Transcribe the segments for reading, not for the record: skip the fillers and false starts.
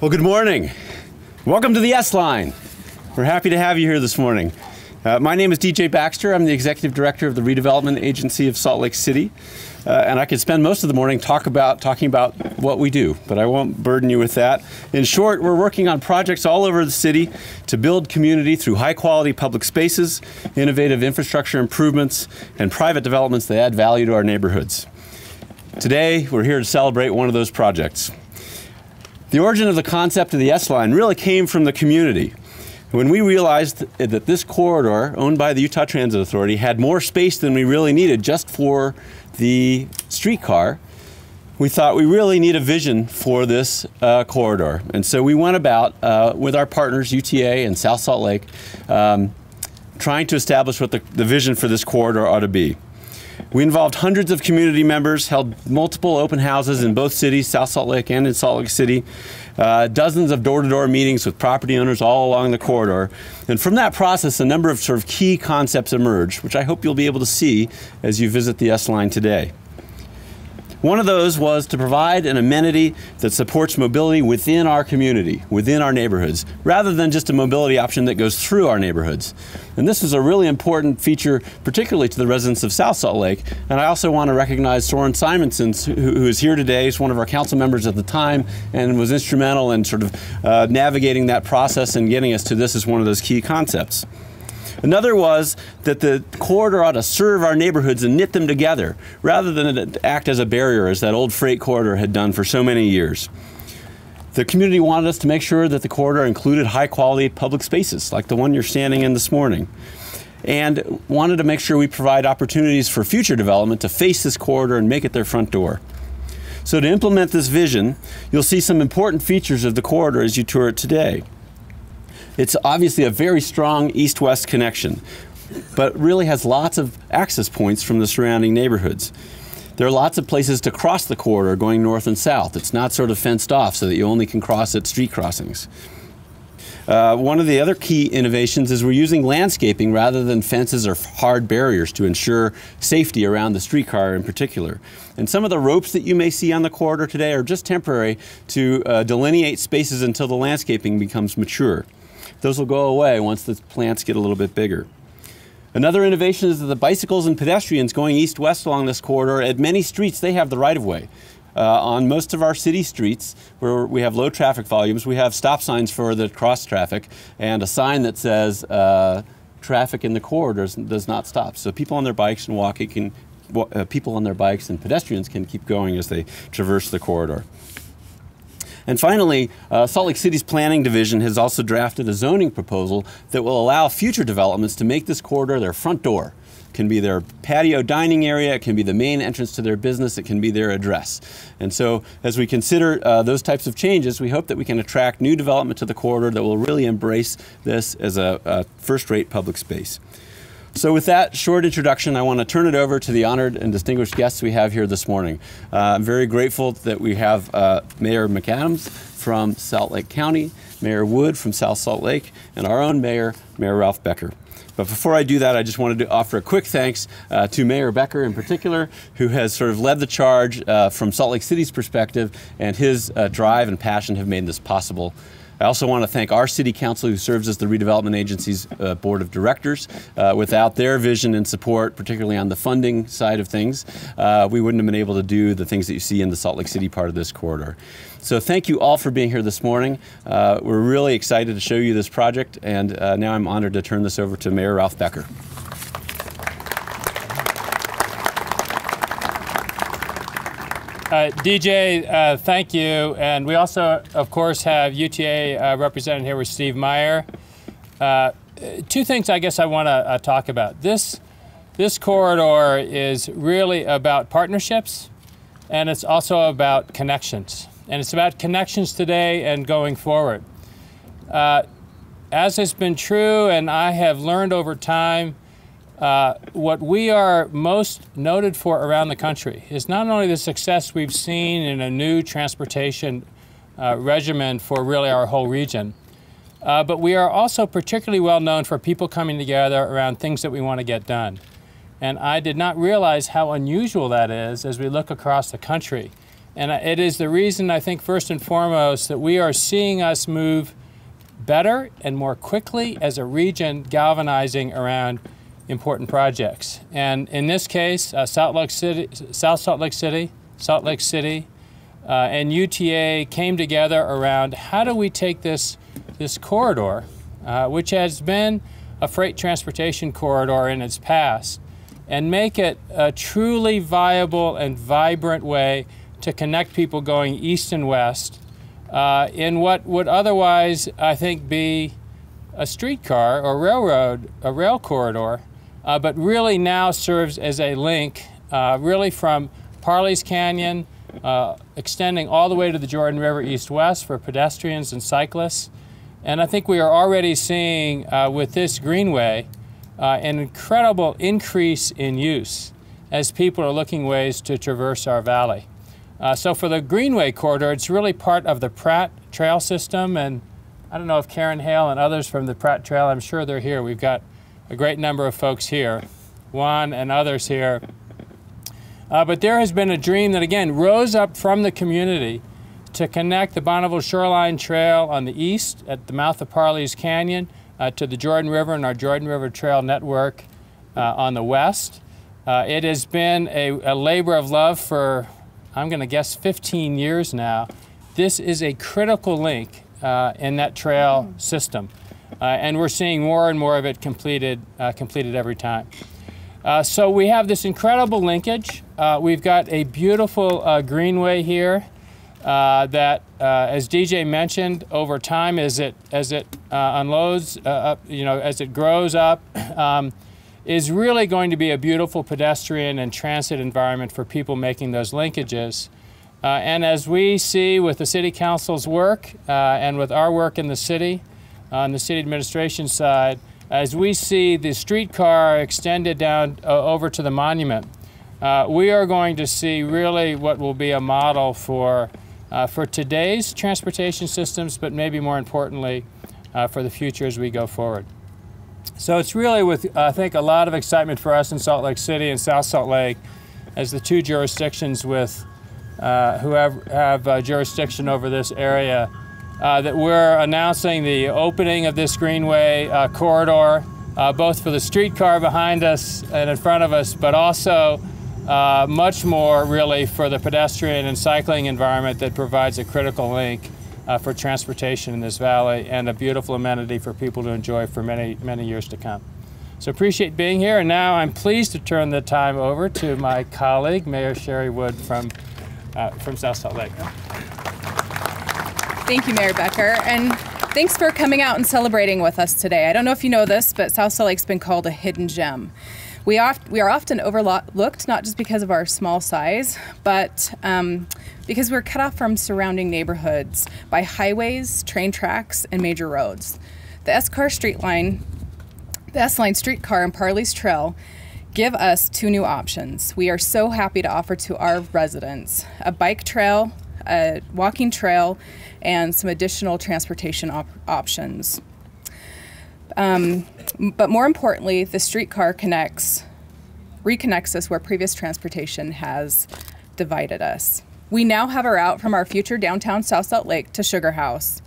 Well, good morning. Welcome to the S-Line. We're happy to have you here this morning. My name is DJ Baxter. I'm the Executive Director of the Redevelopment Agency of Salt Lake City. And I could spend most of the morning talking about what we do, but I won't burden you with that. In short, we're working on projects all over the city to build community through high-quality public spaces, innovative infrastructure improvements, and private developments that add value to our neighborhoods. Today, we're here to celebrate one of those projects. The origin of the concept of the S-Line really came from the community. When we realized that this corridor, owned by the Utah Transit Authority, had more space than we really needed just for the streetcar, we thought we really need a vision for this corridor. And so we went about with our partners, UTA and South Salt Lake, trying to establish what the vision for this corridor ought to be. We involved hundreds of community members, held multiple open houses in both cities, South Salt Lake and in Salt Lake City, dozens of door-to-door meetings with property owners all along the corridor. And from that process, a number of sort of key concepts emerged, which I hope you'll be able to see as you visit the S-Line today. One of those was to provide an amenity that supports mobility within our community, within our neighborhoods, rather than just a mobility option that goes through our neighborhoods. And this is a really important feature, particularly to the residents of South Salt Lake. And I also want to recognize Soren Simonson, who is here today. He's one of our council members at the time and was instrumental in sort of navigating that process and getting us to this as one of those key concepts. Another was that the corridor ought to serve our neighborhoods and knit them together, rather than act as a barrier, as that old freight corridor had done for so many years. The community wanted us to make sure that the corridor included high-quality public spaces, like the one you're standing in this morning, and wanted to make sure we provide opportunities for future development to face this corridor and make it their front door. So to implement this vision, you'll see some important features of the corridor as you tour it today. It's obviously a very strong east-west connection, but really has lots of access points from the surrounding neighborhoods. There are lots of places to cross the corridor going north and south. It's not sort of fenced off so that you only can cross at street crossings. One of the other key innovations is we're using landscaping rather than fences or hard barriers to ensure safety around the streetcar in particular. And some of the ropes that you may see on the corridor today are just temporary to delineate spaces until the landscaping becomes mature. Those will go away once the plants get a little bit bigger. Another innovation is that the bicycles and pedestrians going east-west along this corridor, at many streets, they have the right-of-way. On most of our city streets, where we have low traffic volumes, we have stop signs for the cross traffic and a sign that says traffic in the corridors does not stop. So people on their bikes and people on their bikes and pedestrians can keep going as they traverse the corridor. And finally, Salt Lake City's Planning Division has also drafted a zoning proposal that will allow future developments to make this corridor their front door. It can be their patio dining area, it can be the main entrance to their business, it can be their address. And so as we consider those types of changes, we hope that we can attract new development to the corridor that will really embrace this as a first-rate public space. So with that short introduction, I want to turn it over to the honored and distinguished guests we have here this morning. I'm very grateful that we have Mayor McAdams from Salt Lake County, Mayor Wood from South Salt Lake, and our own mayor, Mayor Ralph Becker. But before I do that, I just wanted to offer a quick thanks to Mayor Becker in particular, who has sort of led the charge from Salt Lake City's perspective, and his drive and passion have made this possible. I also want to thank our City Council, who serves as the Redevelopment Agency's Board of Directors. Without their vision and support, particularly on the funding side of things, we wouldn't have been able to do the things that you see in the Salt Lake City part of this corridor. So thank you all for being here this morning. We're really excited to show you this project, and now I'm honored to turn this over to Mayor Ralph Becker. DJ, thank you. And we also, of course, have UTA represented here with Steve Meyer. Two things I guess I want to talk about. This corridor is really about partnerships, and it's also about connections. And it's about connections today and going forward. As has been true, and I have learned over time, what we are most noted for around the country is not only the success we've seen in a new transportation regimen for really our whole region, but we are also particularly well known for people coming together around things that we want to get done. And I did not realize how unusual that is as we look across the country. And it is the reason, I think, first and foremost, that we are seeing us move better and more quickly as a region, galvanizing around important projects. And in this case, South Salt Lake City, and UTA came together around how do we take this corridor, which has been a freight transportation corridor in its past, and make it a truly viable and vibrant way to connect people going east and west in what would otherwise, I think, be a streetcar or a rail corridor, but really now serves as a link really from Parley's Canyon, extending all the way to the Jordan River east-west for pedestrians and cyclists. And I think we are already seeing with this greenway an incredible increase in use as people are looking ways to traverse our valley. So for the Greenway corridor, it's really part of the Pratt Trail system, and I don't know if Karen Hale and others from the Pratt Trail, I'm sure they're here. We've got a great number of folks here, Juan and others here. But there has been a dream that, again, rose up from the community to connect the Bonneville Shoreline Trail on the east at the mouth of Parley's Canyon to the Jordan River and our Jordan River Trail network on the west. It has been a labor of love for, I'm going to guess, 15 years now. This is a critical link in that trail system, and we're seeing more and more of it completed every time. So we have this incredible linkage. We've got a beautiful greenway here that, as DJ mentioned, over time, as it unloads, as it grows up, is really going to be a beautiful pedestrian and transit environment for people making those linkages. And as we see with the City Council's work and with our work in the city, on the city administration side, as we see the streetcar extended down over to the monument, we are going to see really what will be a model for today's transportation systems, but maybe more importantly, for the future as we go forward. So it's really with, I think, a lot of excitement for us in Salt Lake City and South Salt Lake as the two jurisdictions with who have jurisdiction over this area, that we're announcing the opening of this Greenway corridor, both for the streetcar behind us and in front of us, but also much more really for the pedestrian and cycling environment that provides a critical link for transportation in this valley and a beautiful amenity for people to enjoy for many, many years to come. So appreciate being here, and now I'm pleased to turn the time over to my colleague, Mayor Cherie Wood from South Salt Lake. Thank you, Mayor Becker, and thanks for coming out and celebrating with us today. I don't know if you know this, but South Salt Lake's been called a hidden gem. We are often overlooked, not just because of our small size, but because we're cut off from surrounding neighborhoods by highways, train tracks, and major roads. The S-Line Streetcar and Parley's Trail give us two new options. We are so happy to offer to our residents a bike trail, a walking trail, and some additional transportation options. But more importantly, the streetcar reconnects us where previous transportation has divided us. We now have a route from our future downtown South Salt Lake to Sugar House.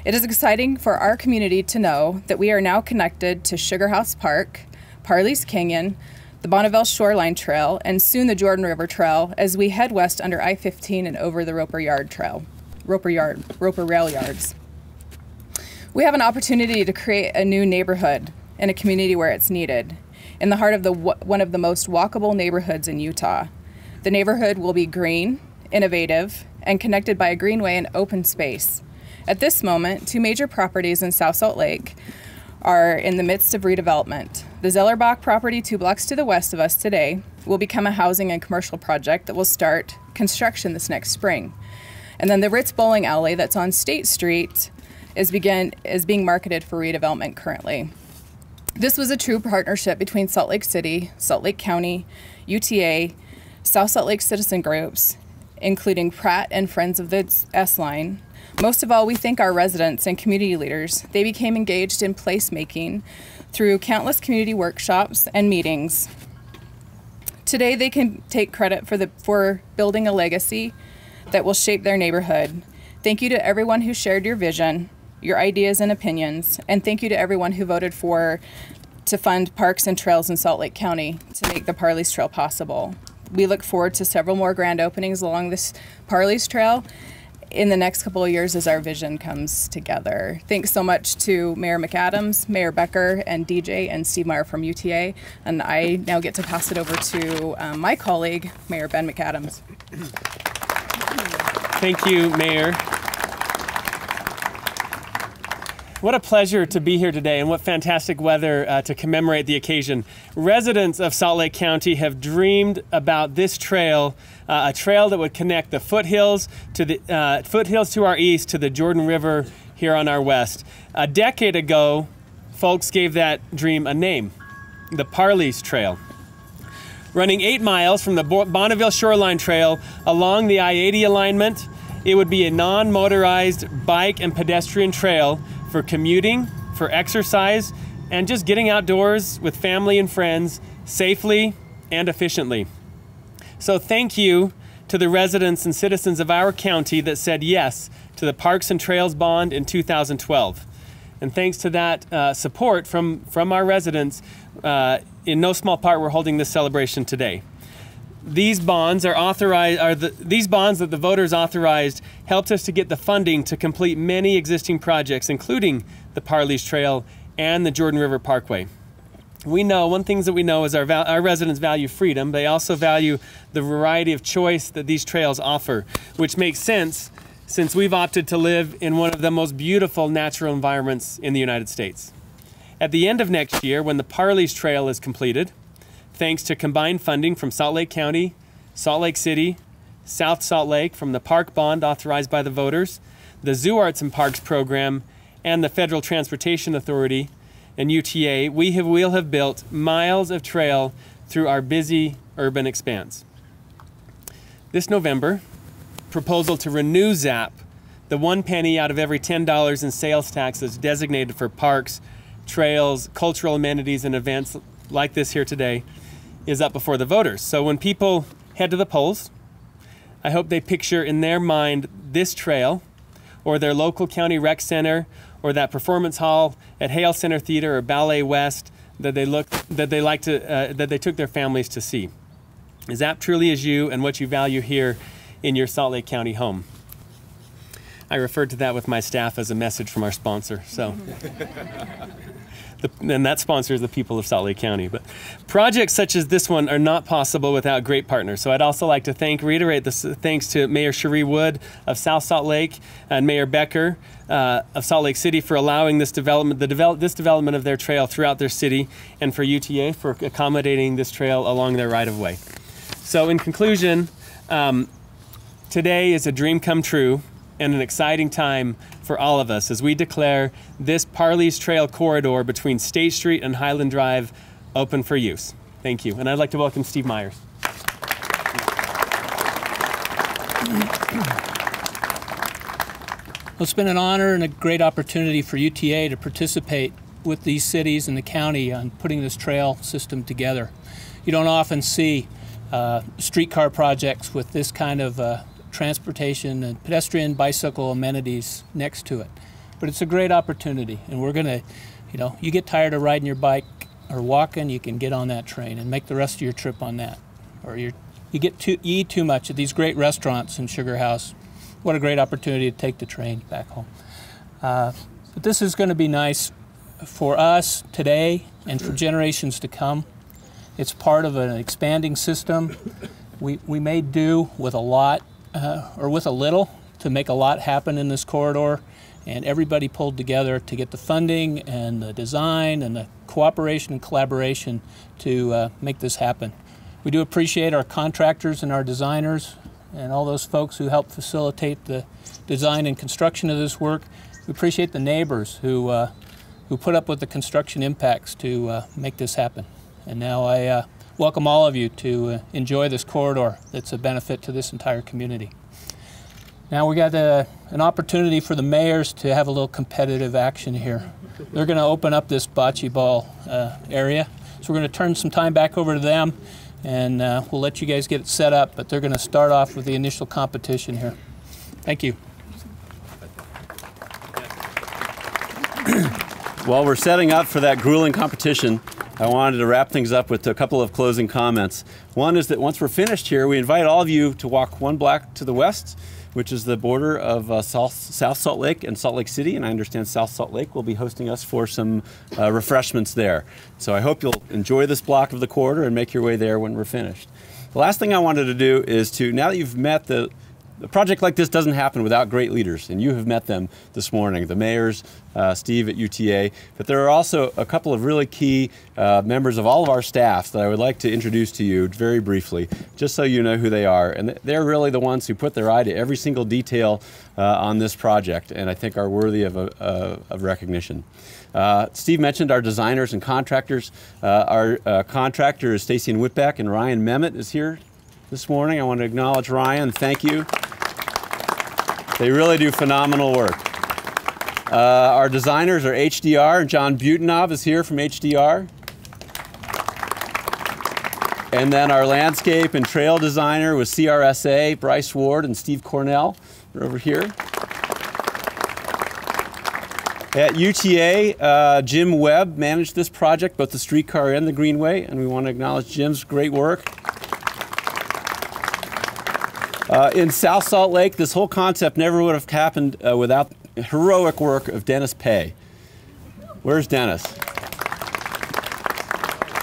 It is exciting for our community to know that we are now connected to Sugar House Park, Parley's Canyon, the Bonneville Shoreline Trail, and soon the Jordan River Trail as we head west under I-15 and over the Roper Rail Yards. We have an opportunity to create a new neighborhood in a community where it's needed, in the heart of one of the most walkable neighborhoods in Utah. The neighborhood will be green, innovative, and connected by a greenway and open space. At this moment, two major properties in South Salt Lake are in the midst of redevelopment. The Zellerbach property 2 blocks to the west of us today will become a housing and commercial project that will start construction this next spring. And then the Ritz Bowling Alley that's on State Street is being marketed for redevelopment currently. This was a true partnership between Salt Lake City, Salt Lake County, UTA, South Salt Lake citizen groups, including Pratt and Friends of the S-Line. Most of all, we thank our residents and community leaders. They became engaged in placemaking through countless community workshops and meetings. Today, they can take credit for building a legacy that will shape their neighborhood. Thank you to everyone who shared your vision, your ideas and opinions, and thank you to everyone who voted to fund parks and trails in Salt Lake County to make the Parley's Trail possible. We look forward to several more grand openings along this Parley's Trail in the next couple of years as our vision comes together. Thanks so much to Mayor McAdams, Mayor Becker, and DJ and Steve Meyer from UTA. And I now get to pass it over to my colleague, Mayor Ben McAdams. Thank you, Mayor. What a pleasure to be here today, and what fantastic weather to commemorate the occasion. Residents of Salt Lake County have dreamed about this trail, a trail that would connect the foothills to our east to the Jordan River here on our west. A decade ago, folks gave that dream a name, the Parley's Trail. Running 8 miles from the Bonneville Shoreline Trail along the I-80 alignment, it would be a non-motorized bike and pedestrian trail for commuting, for exercise, and just getting outdoors with family and friends safely and efficiently. So thank you to the residents and citizens of our county that said yes to the Parks and Trails Bond in 2012. And thanks to that support from our residents, in no small part, we're holding this celebration today. These bonds are these bonds that the voters authorized helped us to get the funding to complete many existing projects, including the Parley's Trail and the Jordan River Parkway. One thing that we know is our residents value freedom. They also value the variety of choice that these trails offer, which makes sense since we've opted to live in one of the most beautiful natural environments in the United States. At the end of next year, when the Parley's Trail is completed, thanks to combined funding from Salt Lake County, Salt Lake City, South Salt Lake from the Park Bond authorized by the voters, the Zoo Arts and Parks Program, and the Federal Transportation Authority and UTA, we'll have built miles of trail through our busy urban expanse. This November, proposal to renew ZAP, the 1 penny out of every $10 in sales tax that's designated for parks, trails, cultural amenities, and events like this here today, is up before the voters. So when people head to the polls, I hope they picture in their mind this trail or their local county rec center or that performance hall at Hale Center Theater or Ballet West that they took their families to see. ZAP truly is you and what you value here in your Salt Lake County home. I referred to that with my staff as a message from our sponsor. So. And that sponsor is the people of Salt Lake County. But projects such as this one are not possible without great partners. So I'd also like to reiterate this thanks to Mayor Cherie Wood of South Salt Lake and Mayor Becker of Salt Lake City for allowing this development of their trail throughout their city, and for UTA for accommodating this trail along their right-of-way. So in conclusion, today is a dream come true and an exciting time for all of us as we declare this Parley's Trail corridor between State Street and Highland Drive open for use. Thank you. And I'd like to welcome Steve Myers. Well, it's been an honor and a great opportunity for UTA to participate with these cities and the county on putting this trail system together. You don't often see streetcar projects with this kind of transportation and pedestrian bicycle amenities next to it. But it's a great opportunity, and we're gonna, you get tired of riding your bike or walking, you can get on that train and make the rest of your trip on that. Or you eat too much at these great restaurants in Sugar House. What a great opportunity to take the train back home. But this is gonna be nice for us today and for generations to come. It's part of an expanding system. We may do with a lot or with a little to make a lot happen in this corridor, and everybody pulled together to get the funding and the design and the cooperation and collaboration to make this happen. We do appreciate our contractors and our designers and all those folks who helped facilitate the design and construction of this work. We appreciate the neighbors who put up with the construction impacts to make this happen. And now I welcome all of you to enjoy this corridor that's a benefit to this entire community. Now we got an opportunity for the mayors to have a little competitive action here. They're going to open up this bocce ball area. So we're going to turn some time back over to them and we'll let you guys get it set up, but they're going to start off with the initial competition here. Thank you. While we're setting up for that grueling competition, I wanted to wrap things up with a couple of closing comments. One is that once we're finished here, we invite all of you to walk one block to the west, which is the border of South Salt Lake and Salt Lake City, and I understand South Salt Lake will be hosting us for some refreshments there. So I hope you'll enjoy this block of the corridor and make your way there when we're finished. The last thing I wanted to do is to, now that you've met a project like this doesn't happen without great leaders, and you have met them this morning, the mayors, Steve at UTA, but there are also a couple of really key members of all of our staffs that I would like to introduce to you very briefly, just so you know who they are. And they're really the ones who put their eye to every single detail on this project, and I think are worthy of recognition. Steve mentioned our designers and contractors. Our contractor is Stacy and Whitbeck, and Ryan Mehmet is here this morning. I want to acknowledge Ryan. Thank you. They really do phenomenal work. Our designers are HDR, and John Butenov is here from HDR. And then our landscape and trail designer was CRSA, Bryce Ward and Steve Cornell. They're over here. At UTA, Jim Webb managed this project, both the streetcar and the Greenway, and we want to acknowledge Jim's great work. In South Salt Lake, this whole concept never would have happened without the heroic work of Dennis Pay. Where's Dennis?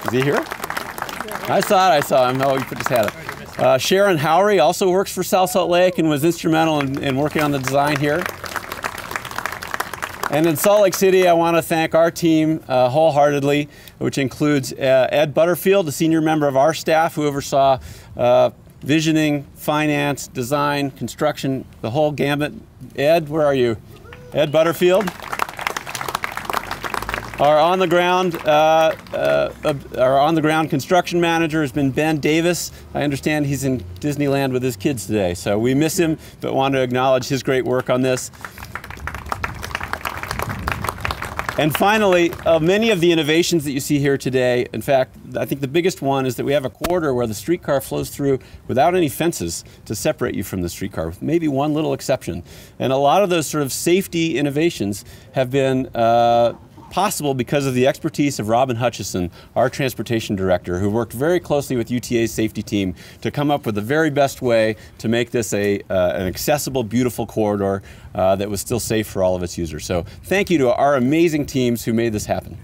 Is he here? I saw him. Oh, he put his hat up. Sharon Howery also works for South Salt Lake and was instrumental in working on the design here. And in Salt Lake City, I want to thank our team wholeheartedly, which includes Ed Butterfield, a senior member of our staff who oversaw visioning, finance, design, construction, the whole gambit. Ed, where are you? Ed Butterfield. Our on-the-ground construction manager has been Ben Davis. I understand he's in Disneyland with his kids today, so we miss him, but want to acknowledge his great work on this. And finally, many of the innovations that you see here today, in fact, I think the biggest one is that we have a corridor where the streetcar flows through without any fences to separate you from the streetcar, with maybe one little exception. And a lot of those sort of safety innovations have been possible because of the expertise of Robin Hutchison, our transportation director, who worked very closely with UTA's safety team to come up with the very best way to make this an accessible, beautiful corridor that was still safe for all of its users. So thank you to our amazing teams who made this happen.